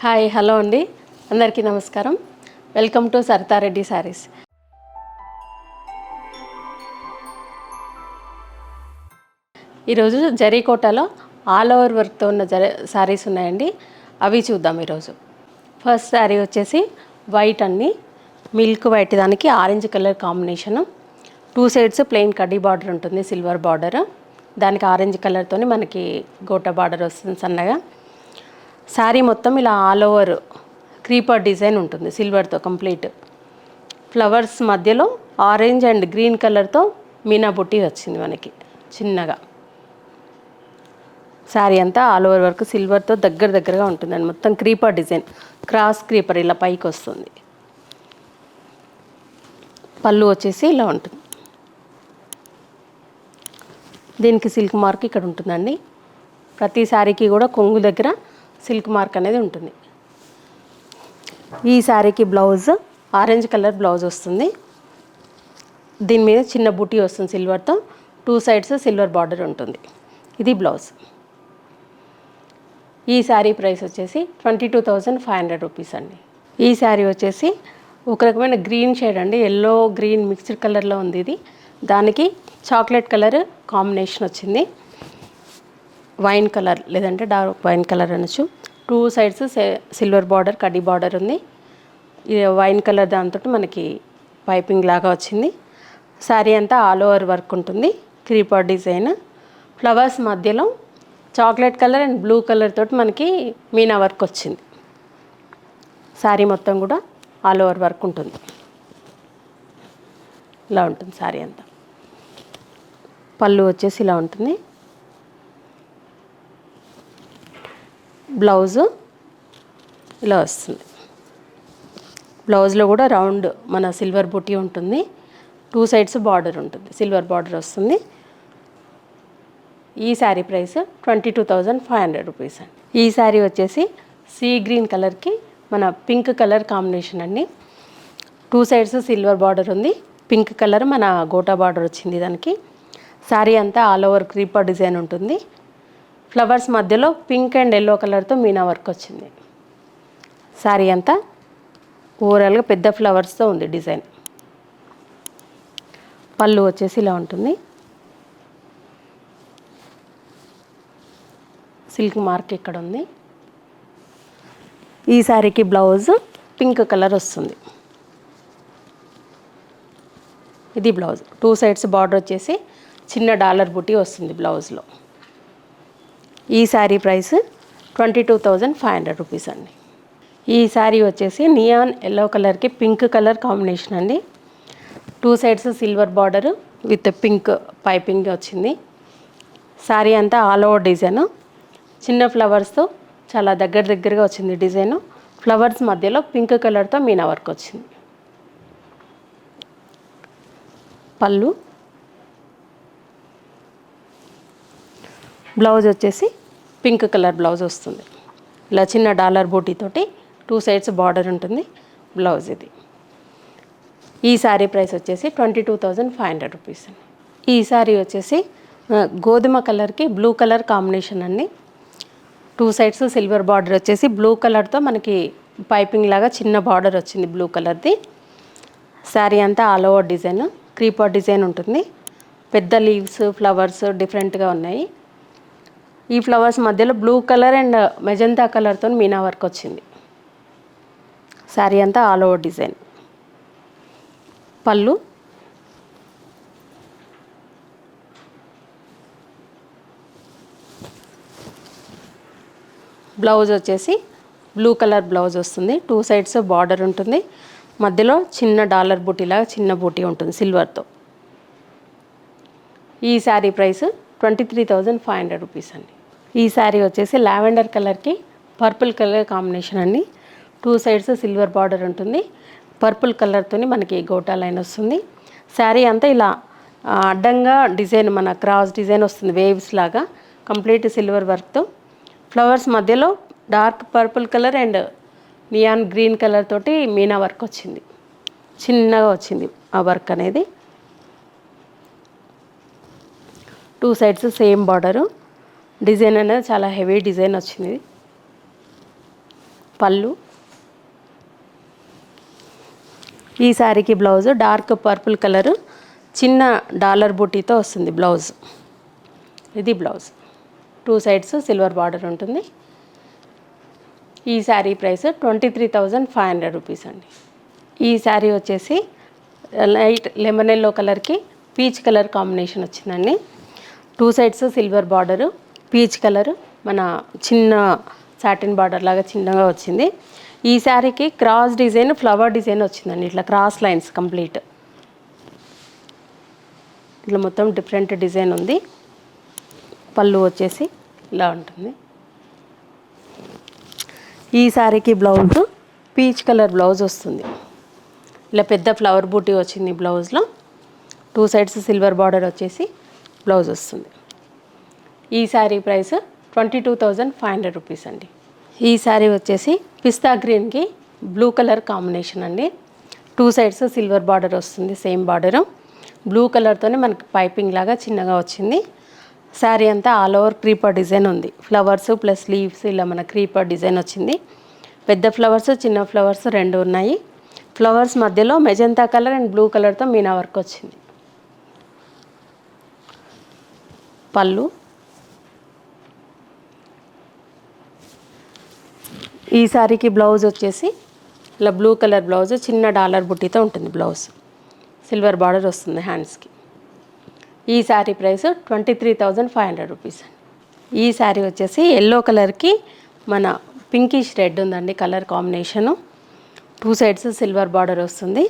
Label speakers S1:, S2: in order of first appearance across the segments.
S1: Hi hello అండి, అందరికీ నమస్కారం. Welcome to Saritha Reddy saris. ఈరోజు జరీకోటలో ఆల్ ఓవర్ వర్క్తో ఉన్న శారీస్ ఉన్నాయండి, అవి చూద్దాం ఈరోజు. ఫస్ట్ శారీ వచ్చేసి వైట్ అండి, మిల్క్ వైట్, దానికి orange colour combination. 2 sides plain కడ్డీ బార్డర్ ఉంటుంది, సిల్వర్ బార్డర్, దానికి ఆరెంజ్ కలర్తో మనకి గోటా బార్డర్ వస్తుంది సన్నగా. శారీ మొత్తం ఇలా ఆల్ ఓవర్ క్రీపర్ డిజైన్ ఉంటుంది, సిల్వర్తో కంప్లీట్. ఫ్లవర్స్ మధ్యలో ఆరెంజ్ అండ్ గ్రీన్ కలర్తో మీనా బుట్టి వచ్చింది మనకి చిన్నగా. శారీ అంతా ఆల్ ఓవర్ వర్క్ సిల్వర్తో దగ్గరగా ఉంటుందండి, మొత్తం క్రీపర్ డిజైన్, క్రాస్ క్రీపర్ ఇలా పైకి వస్తుంది. పళ్ళు వచ్చేసి ఇలా ఉంటుంది. దీనికి సిల్క్ మార్క్ ఇక్కడ ఉంటుందండి. ప్రతి శారీకి కూడా కొంగు దగ్గర సిల్క్ మార్క్ అనేది ఉంటుంది. ఈ శారీకి బ్లౌజ్ ఆరెంజ్ కలర్ బ్లౌజ్ వస్తుంది. దీని మీద చిన్న బూటీ వస్తుంది సిల్వర్తో, 2 సైడ్స్ సిల్వర్ బార్డర్ ఉంటుంది. ఇది బ్లౌజ్. ఈ శారీ ప్రైస్ వచ్చేసి 22,500 రూపీస్ అండి. ఈ శారీ వచ్చేసి ఒక రకమైన గ్రీన్ షేడ్ అండి, ఎల్లో గ్రీన్ మిక్స్డ్ కలర్లో ఉంది. ఇది దానికి చాక్లెట్ కలర్ కాంబినేషన్ వచ్చింది, వైన్ కలర్ లేదంటే డార్క్ వైన్ కలర్ అనొచ్చు. 2 సైడ్స్ సిల్వర్ బార్డర్ కడ్డీ బార్డర్ ఉంది. ఇది వైన్ కలర్ దాంతో మనకి పైపింగ్ లాగా వచ్చింది. శారీ అంతా ఆల్ ఓవర్ వర్క్ ఉంటుంది, క్రీపర్ డిజైన్. ఫ్లవర్స్ మధ్యలో chocolate colour and blue colour తోటి మనకి మీనా వర్క్ వచ్చింది. శారీ మొత్తం కూడా ఆల్ ఓవర్ వర్క్ ఉంటుంది, ఇలా ఉంటుంది శారీ అంతా. పళ్ళు వచ్చేసి ఇలా ఉంటుంది. బ్లౌజు ఇలా వస్తుంది. బ్లౌజ్లో కూడా రౌండ్ మన సిల్వర్ బుటీ ఉంటుంది, 2 సైడ్స్ బార్డర్ ఉంటుంది, సిల్వర్ బార్డర్ వస్తుంది. ఈ శారీ ప్రైస్ 22,500 రూపీస్ అండి. ఈ శారీ వచ్చేసి సీ గ్రీన్ కలర్కి మన పింక్ కలర్ కాంబినేషన్ అండి. 2 సైడ్స్ సిల్వర్ బార్డర్ ఉంది, పింక్ కలర్ మన గోటా బార్డర్ వచ్చింది దానికి. శారీ అంతా ఆల్ ఓవర్ క్రీపర్ డిజైన్ ఉంటుంది. ఫ్లవర్స్ మధ్యలో పింక్ అండ్ ఎల్లో కలర్తో మీనా వర్క్ వచ్చింది. శారీ అంతా ఓవరాల్గా పెద్ద ఫ్లవర్స్తో ఉంది డిజైన్. పళ్ళు వచ్చేసి ఇలా ఉంటుంది. సిల్క్ మార్క్ ఇక్కడ ఉంది. ఈ శారీకి బ్లౌజ్ పింక్ కలర్ వస్తుంది. ఇది బ్లౌజ్. 2 సైడ్స్ బార్డర్ వచ్చేసి చిన్న డాలర్ బుటీ వస్తుంది బ్లౌజ్లో. ఈ శారీ ప్రైస్ 22,500 రూపీస్ అండి. ఈ శారీ వచ్చేసి నియాన్ ఎల్లో కలర్కి పింక్ కలర్ కాంబినేషన్ అండి. 2 sides silver border with pink piping వచ్చింది. శారీ అంతా ఆల్ ఓవర్ డిజైన్, చిన్న ఫ్లవర్స్తో చాలా దగ్గరగా వచ్చింది డిజైను. ఫ్లవర్స్ మధ్యలో పింక్ కలర్తో మీనా వర్క్ వచ్చింది. పళ్ళు, బ్లౌజ్ వచ్చేసి పింక్ కలర్ బ్లౌజ్ వస్తుంది. ఇలా చిన్న డాలర్ బూటీతోటి 2 సైడ్స్ బార్డర్ ఉంటుంది బ్లౌజ్ ఇది. ఈ శారీ ప్రైస్ వచ్చేసి 22,500 రూపీస్. ఈ శారీ వచ్చేసి గోధుమ కలర్కి బ్లూ కలర్ కాంబినేషన్ అండి. 2 సైడ్స్ సిల్వర్ బార్డర్ వచ్చేసి బ్లూ కలర్తో మనకి పైపింగ్ లాగా చిన్న బార్డర్ వచ్చింది బ్లూ కలర్ది. శారీ అంతా all over design, creeper design ఉంటుంది. పెద్ద లీవ్స్ ఫ్లవర్స్ డిఫరెంట్గా ఉన్నాయి. ఈ ఫ్లవర్స్ మధ్యలో బ్లూ కలర్ అండ్ మెజంతా కలర్తో మీనా వర్క్ వచ్చింది. శారీ అంతా ఆల్ ఓవర్ డిజైన్. పళ్ళు, బ్లౌజ్ వచ్చేసి బ్లూ కలర్ బ్లౌజ్ వస్తుంది. 2 సైడ్స్ బార్డర్ ఉంటుంది, మధ్యలో చిన్న డాలర్ బూటీలాగా చిన్న బూటీ ఉంటుంది సిల్వర్తో. ఈ శారీ ప్రైస్ 23,500 రూపీస్ అండి. ఈ శారీ వచ్చేసి లావెండర్ కలర్కి పర్పుల్ కలర్ కాంబినేషన్ అండి. 2 సైడ్స్ సిల్వర్ బార్డర్ ఉంటుంది, పర్పుల్ కలర్తో మనకి గోటా లైన్ వస్తుంది. శారీ అంతా ఇలా అడ్డంగా డిజైన్ మన క్రాస్ డిజైన్ వస్తుంది, వేవ్స్ లాగా కంప్లీట్ సిల్వర్ వర్క్తో. ఫ్లవర్స్ మధ్యలో dark purple colour and neon green colour తోటి మీనా వర్క్ వచ్చింది, చిన్నగా వచ్చింది ఆ వర్క్ అనేది. 2 సైడ్స్ సేమ్ బార్డరు. డిజైన్ అనేది చాలా హెవీ డిజైన్ వచ్చింది. పళ్ళు. ఈ శారీకి బ్లౌజ్ డార్క్ పర్పుల్ కలరు చిన్న డాలర్ బూటీతో వస్తుంది బ్లౌజ్. ఇది బ్లౌజ్. 2 సైడ్స్ సిల్వర్ బార్డర్ ఉంటుంది. ఈ శారీ ప్రైస్ 23,500 రూపీస్ అండి. ఈ శారీ వచ్చేసి లైట్ లెమన్ ఎల్లో కలర్కి పీచ్ కలర్ కాంబినేషన్ వచ్చిందండి. 2 sides silver border, peach colour, మన చిన్న సాటిన్ బార్డర్ లాగా చిన్నగా వచ్చింది. ఈ శారీకి క్రాస్ డిజైన్, ఫ్లవర్ డిజైన్ వచ్చిందండి. ఇట్లా క్రాస్ లైన్స్ కంప్లీట్ ఇట్లా మొత్తం డిఫరెంట్ డిజైన్ ఉంది. పళ్ళు వచ్చేసి ఇలా ఉంటుంది. ఈ శారీకి బ్లౌజ్ పీచ్ కలర్ బ్లౌజ్ వస్తుంది. ఇలా పెద్ద ఫ్లవర్ బూటీ వచ్చింది బ్లౌజ్లో. 2 సైడ్స్ సిల్వర్ బార్డర్ వచ్చేసి బ్లౌజ్ వస్తుంది. ఈ శారీ ప్రైస్ 22,500 రూపీస్ అండి. ఈ శారీ వచ్చేసి పిస్తా గ్రీన్కి బ్లూ కలర్ కాంబినేషన్ అండి. 2 సైడ్స్ సిల్వర్ బార్డర్ వస్తుంది. సేమ్ బార్డరు బ్లూ కలర్తోనే మనకి పైపింగ్ లాగా చిన్నగా వచ్చింది. శారీ అంతా ఆల్ ఓవర్ క్రీపర్ డిజైన్ ఉంది. ఫ్లవర్స్ ప్లస్ లీవ్స్ ఇలా మన క్రీపర్ డిజైన్ వచ్చింది. పెద్ద ఫ్లవర్స్, చిన్న ఫ్లవర్స్ 2 ఉన్నాయి. ఫ్లవర్స్ మధ్యలో మెజంతా కలర్ అండ్ బ్లూ కలర్తో మీనా వర్క్ వచ్చింది. పళ్ళు. ఈ శారీకి బ్లౌజ్ వచ్చేసి ఇలా బ్లూ కలర్ బ్లౌజ్ చిన్న డాలర్ బుట్టీతో ఉంటుంది బ్లౌజ్. సిల్వర్ బార్డర్ వస్తుంది హ్యాండ్స్కి. ఈ శారీ ప్రైస్ 23,500 రూపీస్. ఈ శారీ వచ్చేసి ఎల్లో కలర్కి మన పింకిష్ రెడ్ ఉందండి colour combination. 2 sides silver border వస్తుంది.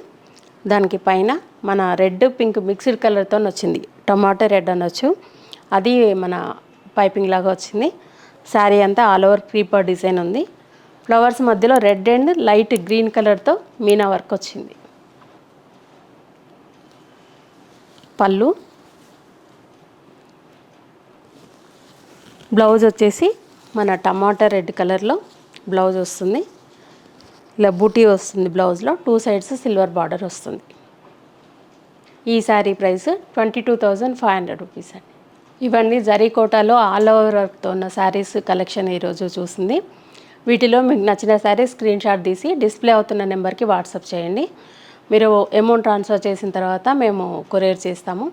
S1: దానికి పైన మన రెడ్ పింక్ మిక్స్డ్ కలర్తో వచ్చింది. టమాటో రెడ్ అనొచ్చు. అది మన పైపింగ్ లాగా వచ్చింది. శారీ అంతా ఆల్ ఓవర్ క్రీపర్ డిజైన్ ఉంది. ఫ్లవర్స్ మధ్యలో రెడ్ అండ్ లైట్ గ్రీన్ కలర్తో మీనా వర్క్ వచ్చింది. పళ్ళు. బ్లౌజ్ వచ్చేసి మన టమాటా రెడ్ కలర్లో బ్లౌజ్ వస్తుంది. ఇలా బూటీ వస్తుంది బ్లౌజ్లో. 2 సైడ్స్ సిల్వర్ బార్డర్ వస్తుంది. ఈ శారీ ప్రైస్ 22,500 రూపీస్ అండి. ఇవన్నీ జరీకోటాలో ఆల్ ఓవర్ వర్క్తో ఉన్న శారీస్ కలెక్షన్ ఈరోజు చూసింది. వీటిలో మీకు నచ్చిన శారీ స్క్రీన్ షాట్ తీసి డిస్ప్లే అవుతున్న నెంబర్కి వాట్సాప్ చేయండి. మీరు అమౌంట్ ట్రాన్స్ఫర్ చేసిన తర్వాత మేము కొరియర్ చేస్తాము.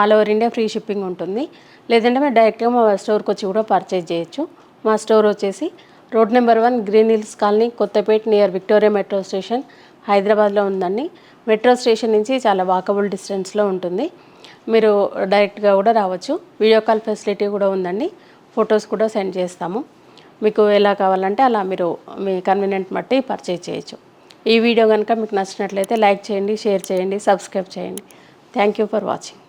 S1: All over India free shipping ఉంటుంది. లేదంటే మీరు డైరెక్ట్గా మా స్టోర్కి వచ్చి కూడా పర్చేజ్ చేయొచ్చు. మా స్టోర్ వచ్చేసి road number 1 green hills colony, Kothapet, near Victoria metro station, హైదరాబాద్లో ఉందండి. మెట్రో స్టేషన్ నుంచి చాలా వాకబుల్ డిస్టెన్స్లో ఉంటుంది. మీరు డైరెక్ట్గా కూడా రావచ్చు. వీడియో కాల్ ఫెసిలిటీ కూడా ఉందండి. ఫొటోస్ కూడా సెండ్ చేస్తాము. మీకు ఎలా కావాలంటే అలా మీరు మీ కన్వీనియంట్ బట్టి పర్చేజ్ చేయొచ్చు. ఈ వీడియో కనుక మీకు నచ్చినట్లయితే లైక్ చేయండి, షేర్ చేయండి, సబ్స్క్రైబ్ చేయండి. Thank you for watching.